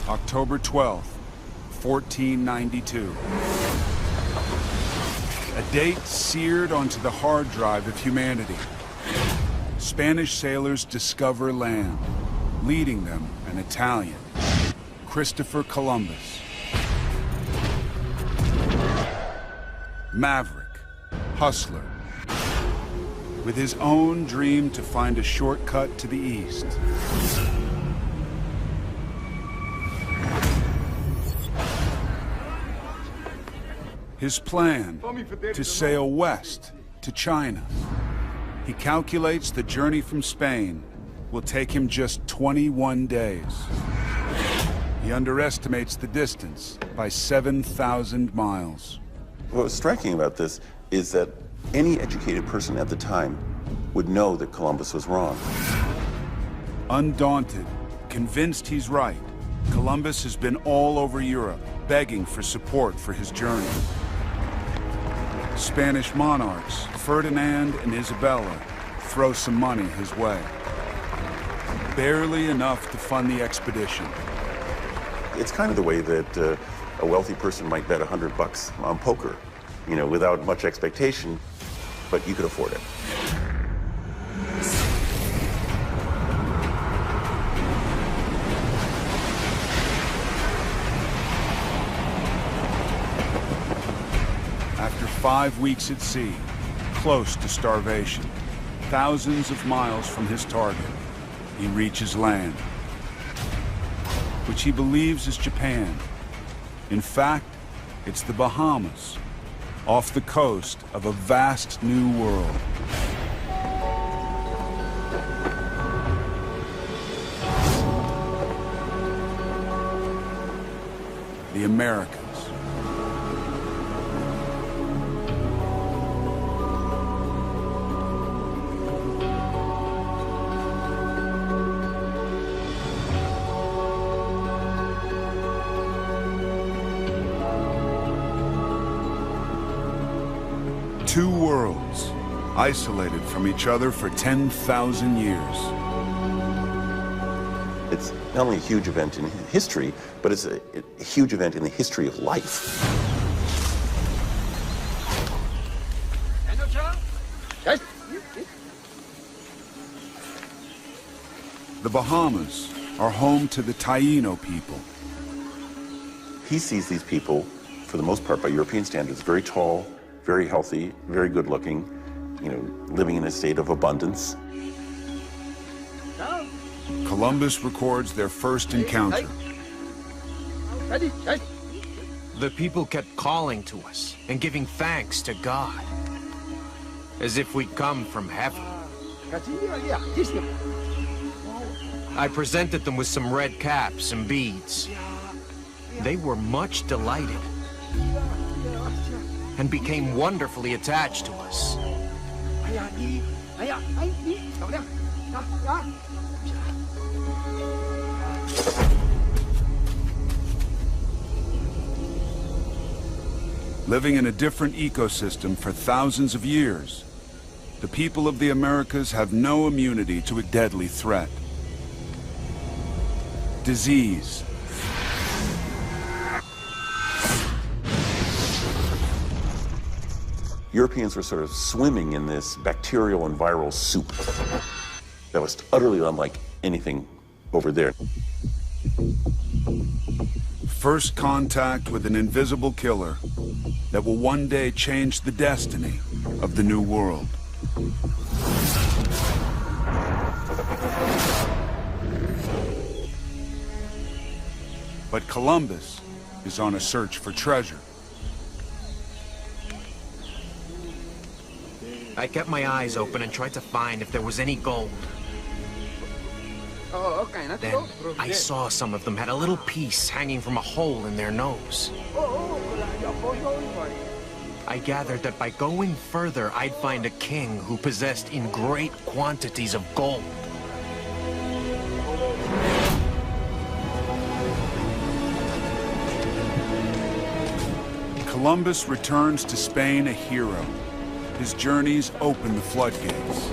October 12th, 1492. A date seared onto the hard drive of humanity. Spanish sailors discover land, leading them an Italian, Christopher Columbus. Maverick, hustler, with his own dream to find a shortcut to the east. His plan, to sail west to China. He calculates the journey from Spain will take him just 21 days. He underestimates the distance by 7,000 miles. What was striking about this is that any educated person at the time would know that Columbus was wrong. Undaunted, convinced he's right, Columbus has been all over Europe, begging for support for his journey. Spanish monarchs, Ferdinand and Isabella, throw some money his way. Barely enough to fund the expedition. It's kind of the way that a wealthy person might bet $100 on poker, you know, without much expectation, but you could afford it. After 5 weeks at sea, close to starvation, thousands of miles from his target, he reaches land, which he believes is Japan. In fact, it's the Bahamas, off the coast of a vast new world. The Americas. Two worlds, isolated from each other for 10,000 years. It's not only a huge event in history, but it's a huge event in the history of life. The Bahamas are home to the Taino people. He sees these people, for the most part by European standards, very tall, very healthy, very good looking, you know, living in a state of abundance. Columbus records their first encounter. The people kept calling to us and giving thanks to God, as if we'd come from heaven. I presented them with some red caps and beads. They were much delighted and became wonderfully attached to us. Living in a different ecosystem for thousands of years, the people of the Americas have no immunity to a deadly threat. Disease. Europeans were sort of swimming in this bacterial and viral soup that was utterly unlike anything over there. First contact with an invisible killer that will one day change the destiny of the New World. But Columbus is on a search for treasure. I kept my eyes open and tried to find if there was any gold. Then I saw some of them had a little piece hanging from a hole in their nose. I gathered that by going further, I'd find a king who possessed in great quantities of gold. Columbus returns to Spain a hero. His journeys open the floodgates.